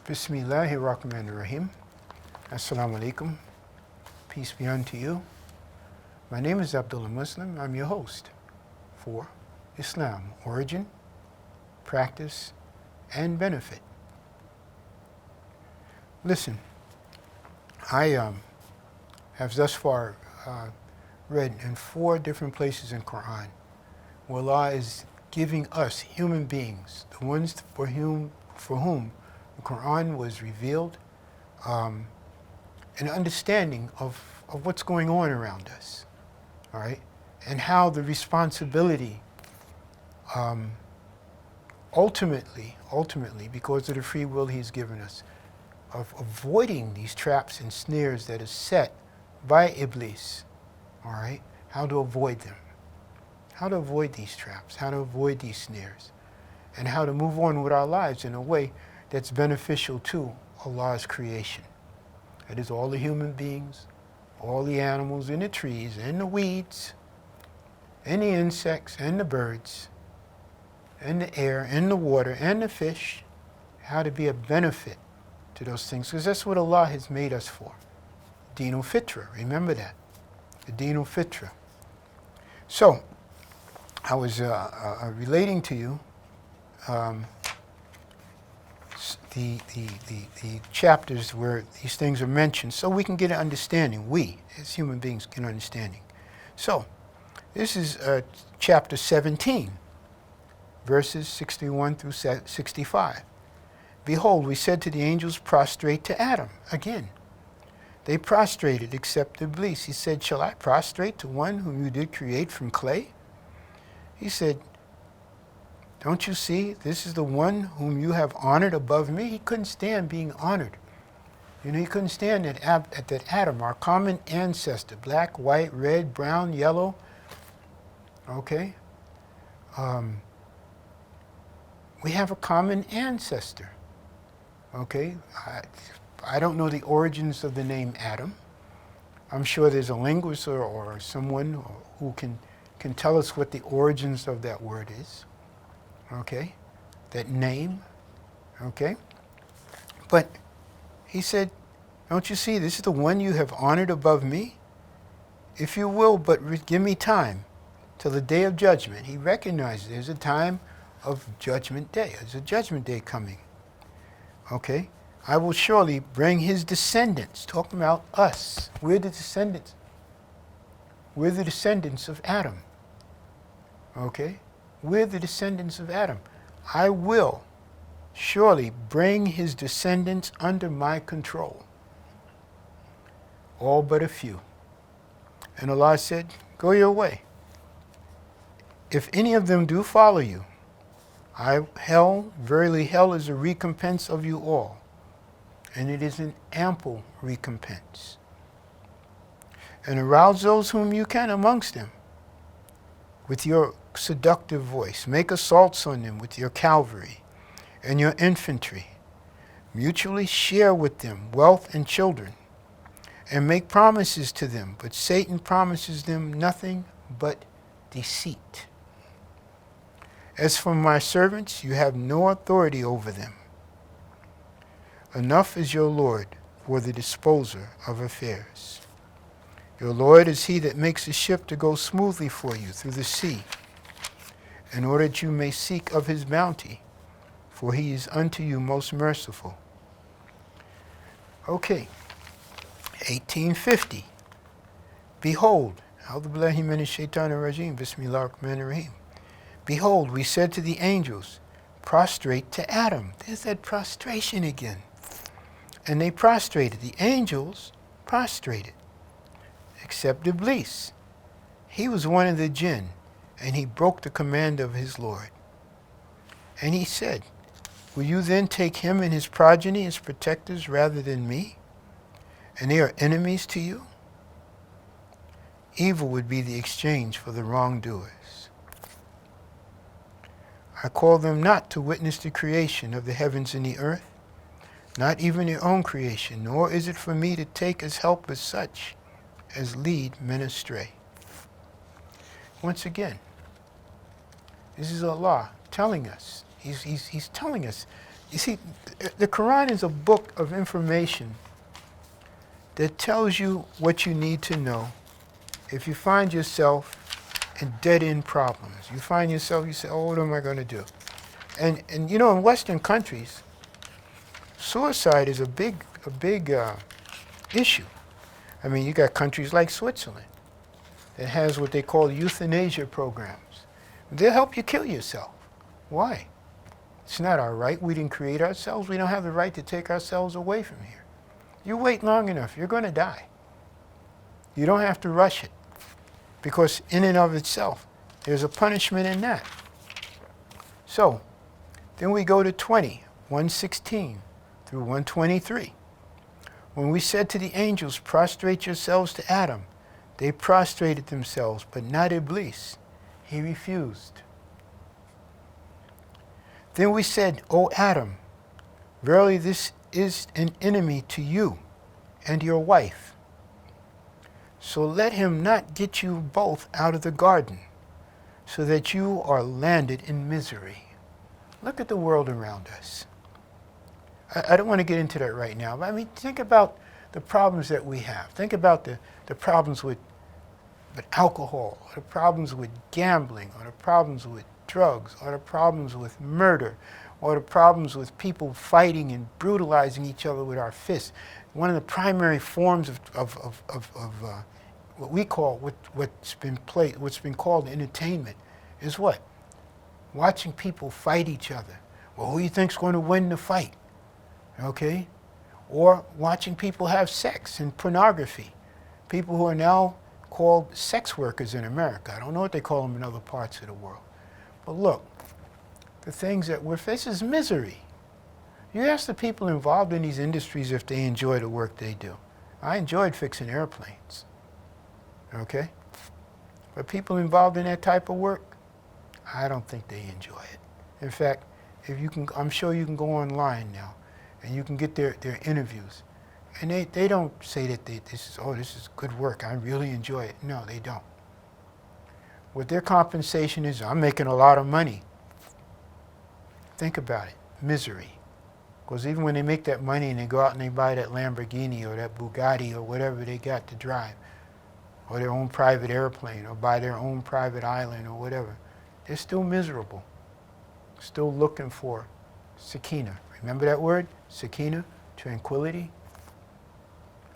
Bismillahirrahmanirrahim. Assalamu alaikum. Peace be unto you. My name is Abdullah Muslim. I'm your host for Islam, Origin, Practice, and Benefit. Listen, I have thus far read in 4 different places in Quran where Allah is giving us, human beings, the ones for whom the Quran was revealed, an understanding of what's going on around us, all right? And how the responsibility, ultimately, because of the free will He's given us, of avoiding these traps and snares that are set by Iblis, all right? How to avoid them. How to avoid these traps, how to avoid these snares, and how to move on with our lives in a way that's beneficial to Allah's creation. That is all the human beings, all the animals and the trees and the weeds and the insects and the birds and the air and the water and the fish, how to be a benefit to those things, because that's what Allah has made us for. Deenul Fitra, remember that. The Deenul Fitra. So, I was relating to you the chapters where these things are mentioned so we can get an understanding. We, as human beings, get an understanding. So, this is chapter 17, verses 61 through 65. Behold, we said to the angels, prostrate to Adam. Again, they prostrated except Iblis. He said, shall I prostrate to one whom you did create from clay? He said, don't you see, this is the one whom you have honored above me? He couldn't stand being honored. You know, he couldn't stand that Adam, our common ancestor, black, white, red, brown, yellow, okay? We have a common ancestor, okay? I don't know the origins of the name Adam. I'm sure there's a linguist or someone who can tell us what the origins of that word is, okay? That name, okay? But he said, don't you see, this is the one you have honored above me? If you will but give me time till the day of judgment. He recognizes there's a time of judgment day. There's a judgment day coming, okay? I will surely bring his descendants, talking about us. We're the descendants. We're the descendants of Adam. Okay? We're the descendants of Adam. I will surely bring his descendants under my control. All but a few. And Allah said, go your way. If any of them do follow you, verily hell is a recompense of you all. And it is an ample recompense. And arouse those whom you can amongst them with your seductive voice. Make assaults on them with your cavalry and your infantry. Mutually share with them wealth and children, and make promises to them. But Satan promises them nothing but deceit. As for my servants, you have no authority over them. Enough is your Lord for the disposer of affairs. Your Lord is he that makes the ship to go smoothly for you through the sea, in order that you may seek of his bounty, for he is unto you most merciful. Okay, 1850. Behold, A'udhu billahi minash shaitanir rajim, Bismillahir Rahmanir Rahim. Behold, we said to the angels, prostrate to Adam. There's that prostration again. And they prostrated. The angels prostrated, except Iblis. He was one of the jinn, and he broke the command of his Lord. And he said, will you then take him and his progeny as protectors rather than me? And they are enemies to you? Evil would be the exchange for the wrongdoers. I call them not to witness the creation of the heavens and the earth, not even your own creation, nor is it for me to take as helpers such as lead men astray. Once again, this is Allah telling us. He's telling us, You see, the Quran is a book of information that tells you what you need to know if you find yourself in dead-end problems. You find yourself, you say, oh, what am I going to do? And you know, in Western countries, suicide is a big issue. I mean, you got countries like Switzerland that has what they call euthanasia programs. They'll help you kill yourself. Why? It's not our right. We didn't create ourselves. We don't have the right to take ourselves away from here. You wait long enough, you're going to die. You don't have to rush it, because in and of itself, there's a punishment in that. So, then we go to 116 through 123. When we said to the angels, prostrate yourselves to Adam, they prostrated themselves, but not Iblis. He refused. Then we said, O Adam, verily this is an enemy to you and your wife. So let him not get you both out of the garden, so that you are landed in misery. Look at the world around us. I don't want to get into that right now, but I mean, think about the problems that we have. Think about the problems with alcohol, or the problems with gambling, or the problems with drugs, or the problems with murder, or the problems with people fighting and brutalizing each other with our fists. One of the primary forms of what we call, what's been called entertainment is what? Watching people fight each other. Well, who do you think's going to win the fight? Okay? Or watching people have sex and pornography. People who are now called sex workers in America. I don't know what they call them in other parts of the world. But look, the things that we're facing is misery. You ask the people involved in these industries if they enjoy the work they do. I enjoyed fixing airplanes. Okay? But people involved in that type of work, I don't think they enjoy it. In fact, if you can, I'm sure you can go online now and you can get their interviews. And they don't say that this is good work, I really enjoy it. No, they don't. What their compensation is, I'm making a lot of money. Think about it, misery. Because even when they make that money and they go out and they buy that Lamborghini or that Bugatti or whatever they got to drive, or their own private airplane, or buy their own private island or whatever, they're still miserable. Still looking for sakina. Remember that word? Sakina, tranquility.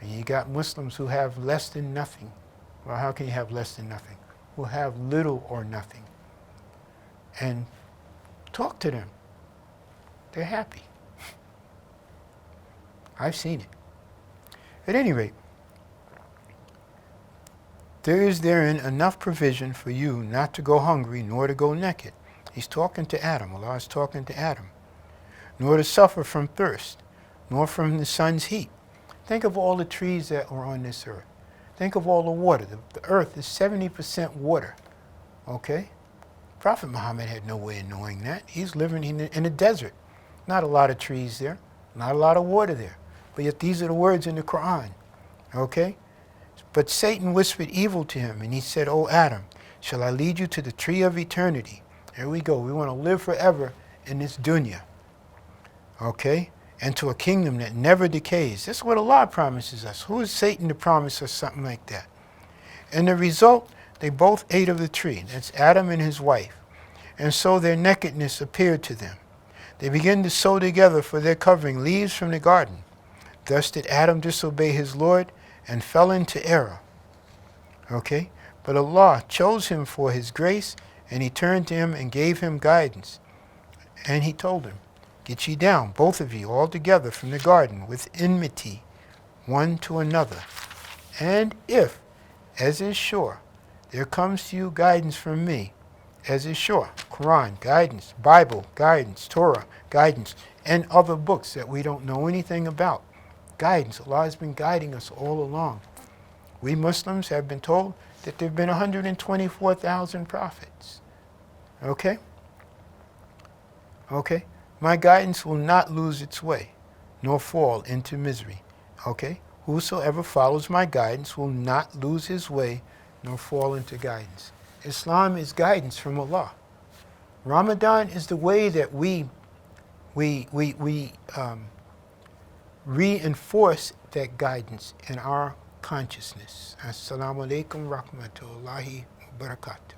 And you got Muslims who have less than nothing. Well, how can you have less than nothing? Who have little or nothing. And talk to them. They're happy. I've seen it. At any rate, there is therein enough provision for you not to go hungry nor to go naked. He's talking to Adam. Allah is talking to Adam. Nor to suffer from thirst, nor from the sun's heat. Think of all the trees that are on this earth. Think of all the water. The earth is 70% water. Okay? Prophet Muhammad had no way of knowing that. He's living in a desert. Not a lot of trees there. Not a lot of water there. But yet these are the words in the Quran. Okay? But Satan whispered evil to him, and he said, O Adam, shall I lead you to the tree of eternity? Here we go. We want to live forever in this dunya. Okay? And to a kingdom that never decays. That's what Allah promises us. Who is Satan to promise us something like that? And the result, they both ate of the tree. That's Adam and his wife. And so their nakedness appeared to them. They began to sew together for their covering leaves from the garden. Thus did Adam disobey his Lord and fell into error. Okay? But Allah chose him for his grace, and he turned to him and gave him guidance. And he told him, get ye down, both of you, all together from the garden, with enmity, one to another. And if, as is sure, there comes to you guidance from me, as is sure, Quran, guidance, Bible, guidance, Torah, guidance, and other books that we don't know anything about. Guidance. Allah has been guiding us all along. We Muslims have been told that there have been 124,000 prophets. Okay? Okay? My guidance will not lose its way, nor fall into misery. Okay? Whosoever follows my guidance will not lose his way, nor fall into guidance. Islam is guidance from Allah. Ramadan is the way that we we reinforce that guidance in our consciousness. Assalamu alaikum rahmatullahi wa barakatuh.